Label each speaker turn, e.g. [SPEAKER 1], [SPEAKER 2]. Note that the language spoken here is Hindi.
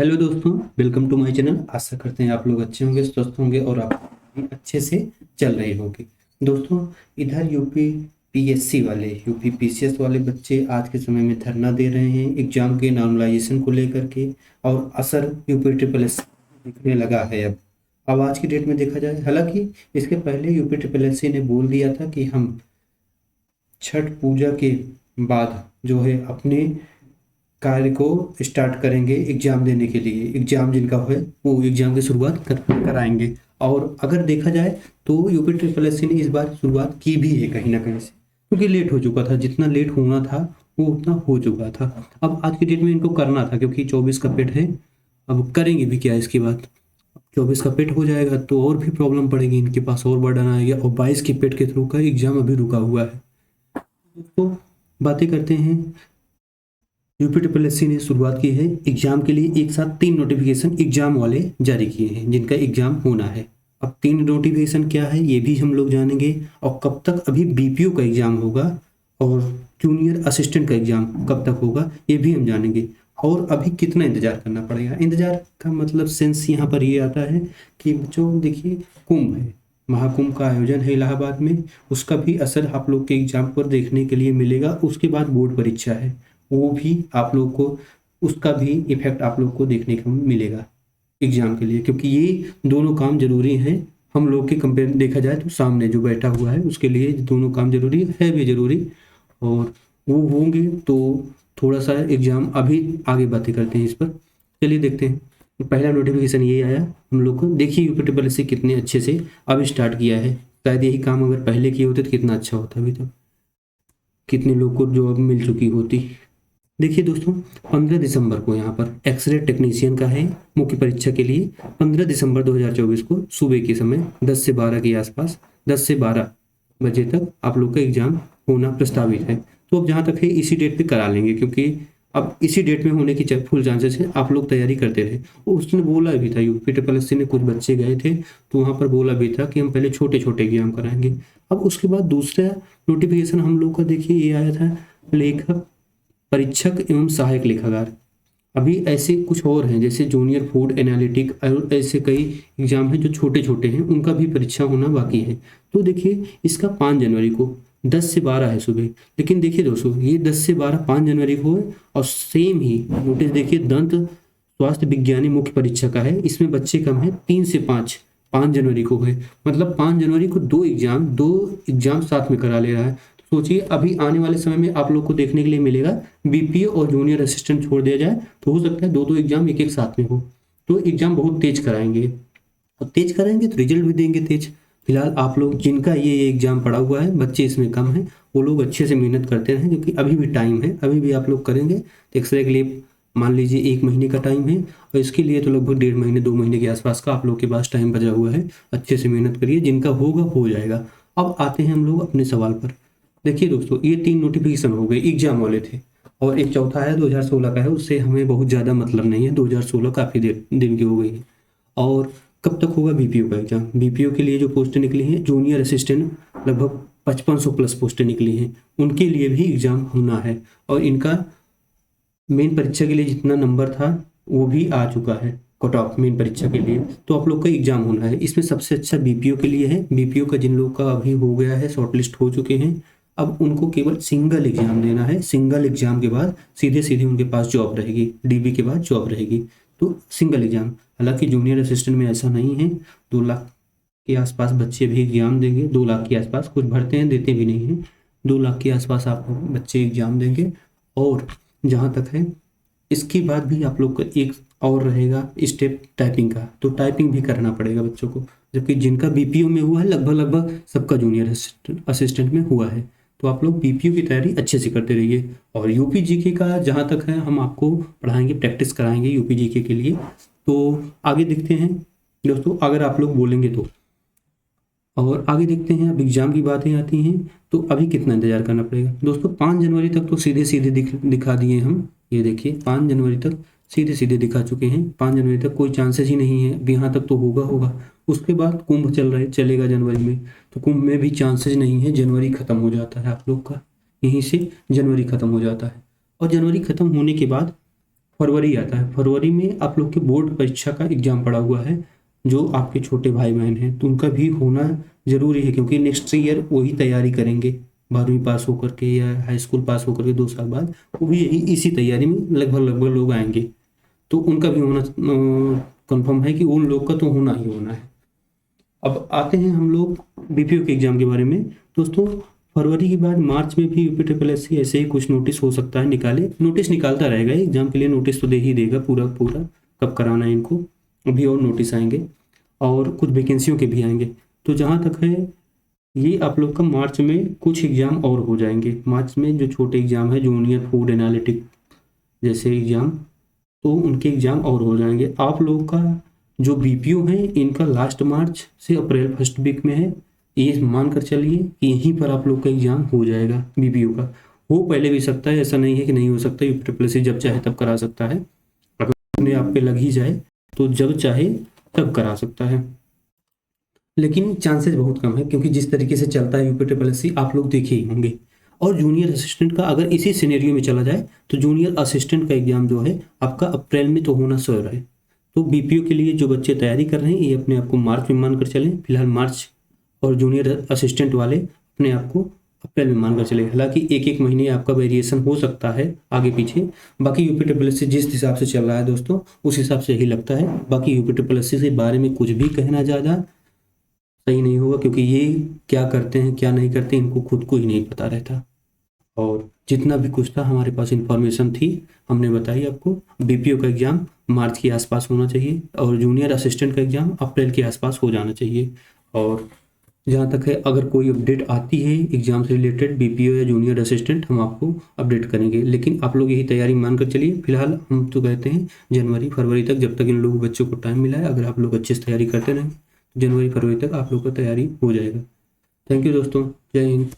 [SPEAKER 1] हेलो दोस्तों, वेलकम टू माय चैनल। आशा करते हैं आप लोग अच्छे होंगे, स्वस्थ होंगे और आप भी अच्छे से चल रही होगी। दोस्तों, इधर यूपी पीएससी वाले, यूपी पीसीएस वाले बच्चे आज के समय में धरना दे रहे हैं एग्जाम के नॉर्मलाइजेशन को लेकर के। और असर यूपी ट्रिपल एस दिखने लगा है अब आज की डेट में देखा जाए। हालांकि इसके पहले यूपी ट्रिपल एस ने बोल दिया था कि हम छठ पूजा के बाद जो है अपने कार्य को स्टार्ट करेंगे एग्जाम देने के लिए। एग्जाम जिनका है वो एग्जाम की शुरुआत कराएंगे। और अगर देखा जाए तो यूपी ट्रिपल एस ने इस बार शुरुआत की भी है कहीं ना कहीं से, क्योंकि लेट हो चुका था। जितना लेट होना था वो उतना हो चुका था। अब आज की डेट में इनको करना था, क्योंकि 24 का पेट है। अब करेंगे भी क्या इसके बाद? 24 का पेट हो जाएगा तो और भी प्रॉब्लम पड़ेगी, इनके पास और बर्डन आएगा। और 22 के पेट के थ्रू का एग्जाम अभी रुका हुआ है। तो बातें करते हैं। यूपी ट्रिपल एस ने शुरुआत की है एग्जाम के लिए, एक साथ 3 नोटिफिकेशन एग्जाम वाले जारी किए हैं जिनका एग्जाम होना है। अब 3 नोटिफिकेशन क्या है ये भी हम लोग जानेंगे, और कब तक अभी बीपीओ का एग्जाम होगा और जूनियर असिस्टेंट का एग्जाम कब तक होगा ये भी हम जानेंगे। और अभी कितना इंतजार करना पड़ेगा। इंतजार का मतलब सेंस यहाँ पर ये आता है कि बच्चों देखिए, कुंभ है, महाकुंभ का आयोजन है इलाहाबाद में, उसका भी असर आप लोग के एग्जाम पर देखने के लिए मिलेगा। उसके बाद बोर्ड परीक्षा है, वो भी आप लोग को, उसका भी इफेक्ट आप लोग को देखने को मिलेगा एग्जाम के लिए, क्योंकि ये दोनों काम जरूरी हैं। हम लोग के कंपेयर देखा जाए तो सामने जो बैठा हुआ है उसके लिए दोनों काम जरूरी है भी जरूरी, और वो होंगे तो थोड़ा सा एग्जाम अभी आगे बातें करते हैं इस पर। चलिए देखते हैं। तो पहला नोटिफिकेशन ये आया हम लोग को। देखिए यूपी ट्रिपल एस कितने अच्छे से अब स्टार्ट किया है। शायद यही काम अगर पहले किए होते तो कितना अच्छा होता, अभी तक कितने लोग को जॉब मिल चुकी होती। देखिए दोस्तों, 15 दिसंबर को यहाँ पर एक्सरे टेक्नीशियन का है मुख्य परीक्षा के लिए। 15 दिसंबर 2024 को सुबह के समय 10 से 12 के आसपास, 10 से 12 बजे तक आप लोग का एग्जाम होना प्रस्तावित है। तो अब जहाँ तक है इसी डेट पे करा लेंगे, क्योंकि अब इसी डेट में होने की फुल चांसेस है। आप लोग तैयारी करते रहे। उसने बोला भी था, यूपी ट्रिपल एस ने कुछ बच्चे गए थे तो वहाँ पर बोला भी था कि हम पहले छोटे छोटे एग्जाम कराएंगे। अब उसके बाद दूसरा नोटिफिकेशन हम लोग का देखिए ये आया था, लेखक परीक्षक एवं सहायक लेखाकार। अभी ऐसे कुछ और हैं जैसे जूनियर फूड एनालिटिक, और ऐसे कई एग्जाम हैं जो छोटे छोटे हैं, उनका भी परीक्षा होना बाकी है। तो देखिए इसका 5 जनवरी को 10 से 12 है सुबह। लेकिन देखिए दोस्तों, ये 10 से 12 5 जनवरी को है, और सेम ही नोटिस देखिए दंत स्वास्थ्य विज्ञानी मुख्य परीक्षा का है। इसमें बच्चे कम है, 3 से 5 जनवरी को है। मतलब 5 जनवरी को दो एग्जाम साथ में करा ले रहा है। सोचिए अभी आने वाले समय में आप लोग को देखने के लिए मिलेगा बीपीओ और जूनियर असिस्टेंट छोड़ दिया जाए तो हो सकता है दो एग्जाम एक एक साथ में हो। तो एग्जाम बहुत तेज कराएंगे, और तेज कराएंगे तो रिजल्ट भी देंगे तेज। फिलहाल आप लोग जिनका ये एग्जाम पड़ा हुआ है, बच्चे इसमें कम हैं, वो लोग अच्छे से मेहनत करते रहें, क्योंकि अभी भी टाइम है, अभी भी आप लोग करेंगे। तो एक्सरे के लिए मान लीजिए 1 महीने का टाइम है, और इसके लिए तो लगभग 1.5 महीने 2 महीने के आसपास का आप लोग के पास टाइम बचा हुआ है। अच्छे से मेहनत करिए, जिनका होगा हो जाएगा। अब आते हैं हम लोग अपने सवाल पर। देखिए दोस्तों, ये 3 नोटिफिकेशन हो गए एग्जाम वाले थे, और एक चौथा है 2016 का है, उससे हमें बहुत ज़्यादा मतलब नहीं है। 2016 काफ़ी देर दिन की हो गई है। और कब तक होगा बीपीओ का एग्जाम? बीपीओ के लिए जो पोस्टें निकली हैं जूनियर असिस्टेंट, लगभग 5500 प्लस पोस्टें निकली हैं, उनके लिए भी एग्जाम होना है। और इनका मेन परीक्षा के लिए जितना नंबर था वो भी आ चुका है, कट ऑफ मेन परीक्षा के लिए। तो आप लोग का एग्जाम होना है। इसमें सबसे अच्छा बीपीओ के लिए है। बीपीओ का जिन लोग का अभी हो गया है, शॉर्टलिस्ट हो चुके हैं, अब उनको केवल सिंगल एग्जाम देना है। सिंगल एग्जाम के बाद सीधे सीधे उनके पास जॉब रहेगी, डीबी के बाद जॉब रहेगी। तो सिंगल एग्जाम। हालांकि जूनियर असिस्टेंट में ऐसा नहीं है। 2 लाख के आसपास बच्चे भी एग्जाम देंगे, 2 लाख के आसपास, कुछ भरते हैं देते भी नहीं हैं। 2 लाख के आसपास आप बच्चे एग्जाम देंगे। और जहाँ तक है इसके बाद भी आप लोग का एक और रहेगा स्टेप टाइपिंग का, तो टाइपिंग भी करना पड़ेगा बच्चों को। जबकि जिनका बीपीओ में हुआ है लगभग लगभग सबका जूनियर असिस्टेंट में हुआ है। तो आप लोग बीपीओ की तैयारी अच्छे से करते रहिए। और यूपी जीके का जहाँ तक है हम आपको पढ़ाएंगे, प्रैक्टिस कराएंगे यूपी जीके के लिए। तो आगे देखते हैं दोस्तों, अगर आप लोग बोलेंगे तो। और आगे देखते हैं, अब एग्जाम की बातें आती हैं तो अभी कितना इंतजार करना पड़ेगा दोस्तों। 5 जनवरी तक तो सीधे सीधे दिखा दिए हम। ये देखिए 5 जनवरी तक सीधे सीधे दिखा चुके हैं। 5 जनवरी तक कोई चांसेस ही नहीं है, अब यहाँ तक तो होगा। उसके बाद कुंभ चलेगा जनवरी में, तो कुंभ में भी चांसेस नहीं है। जनवरी खत्म हो जाता है आप लोग का, यहीं से जनवरी खत्म हो जाता है। और जनवरी खत्म होने के बाद फरवरी आता है, फरवरी में आप लोग के बोर्ड परीक्षा का एग्जाम पड़ा हुआ है। जो आपके छोटे भाई बहन हैं तो उनका भी होना जरूरी है, क्योंकि नेक्स्ट ईयर वही तैयारी करेंगे 12वीं पास होकर के या हाई स्कूल पास होकर के 2 साल बाद, वो भी यही इसी तैयारी में लगभग लोग आएंगे। तो उनका भी होना कंफर्म है कि उन लोग का तो होना ही होना है। अब आते हैं हम लोग बीपीओ के एग्जाम के बारे में। दोस्तों फरवरी के बाद मार्च में भी यूपी ट्रिपल एस सी ऐसे ही कुछ नोटिस हो सकता है निकाले, नोटिस निकालता रहेगा एग्जाम के लिए, नोटिस तो दे ही देगा पूरा पूरा कब कराना है इनको। अभी और नोटिस आएंगे और कुछ वैकेंसियों के भी आएंगे। तो जहाँ तक है ये आप लोग का मार्च में कुछ एग्जाम और हो जाएंगे। मार्च में जो छोटे एग्जाम है जूनियर फूड एनालिटिक जैसे एग्जाम, तो उनके एग्जाम और हो जाएंगे। आप लोगों का जो बीपीओ है इनका लास्ट मार्च से अप्रैल फर्स्ट वीक में है, ये मानकर चलिए कि यहीं पर आप लोग का एग्जाम हो जाएगा बीपीओ का। हो पहले भी सकता है, ऐसा नहीं है कि नहीं हो सकता, यूपी ट्रिपल एस सी जब चाहे तब करा सकता है। अगर अपने आप पे लग ही जाए तो जब चाहे तब करा सकता है, लेकिन चांसेस बहुत कम है, क्योंकि जिस तरीके से चलता है यूपी ट्रिपल एस सी आप लोग देखे ही होंगे। और जूनियर असिस्टेंट का अगर इसी सिनेरियो में चला जाए तो जूनियर असिस्टेंट का एग्जाम जो है आपका अप्रैल में तो होना श्योर है। तो बीपीओ के लिए जो बच्चे तैयारी कर रहे हैं ये अपने आप को मार्च में मानकर चलें फिलहाल मार्च, और जूनियर असिस्टेंट वाले अपने आप को अप्रैल में मानकर चले। हालांकि एक एक महीने आपका वेरिएशन हो सकता है आगे पीछे, बाकी यूपी ट्रिपल एस सी जिस हिसाब से चल रहा है दोस्तों उस हिसाब से ही लगता है। बाकी यूपी ट्रिपल एस सी के बारे में कुछ भी कहना ज़्यादा सही नहीं होगा, क्योंकि ये क्या करते हैं क्या नहीं करते इनको खुद को ही नहीं पता रहता। और जितना भी कुछ था हमारे पास इंफॉर्मेशन थी हमने बताई आपको। बीपीओ का एग्ज़ाम मार्च के आसपास होना चाहिए और जूनियर असिस्टेंट का एग्ज़ाम अप्रैल के आसपास हो जाना चाहिए। और जहाँ तक है अगर कोई अपडेट आती है एग्ज़ाम से रिलेटेड बीपीओ या जूनियर असिस्टेंट हम आपको अपडेट करेंगे, लेकिन आप लोग यही तैयारी मानकर चलिए। फिलहाल हम तो कहते हैं जनवरी फरवरी तक, जब तक इन लोगों बच्चों को टाइम मिला है, अगर आप लोग अच्छे से तैयारी करते रहें तो जनवरी फरवरी तक आप लोग का तैयारी हो जाएगा। थैंक यू दोस्तों, जय हिंद।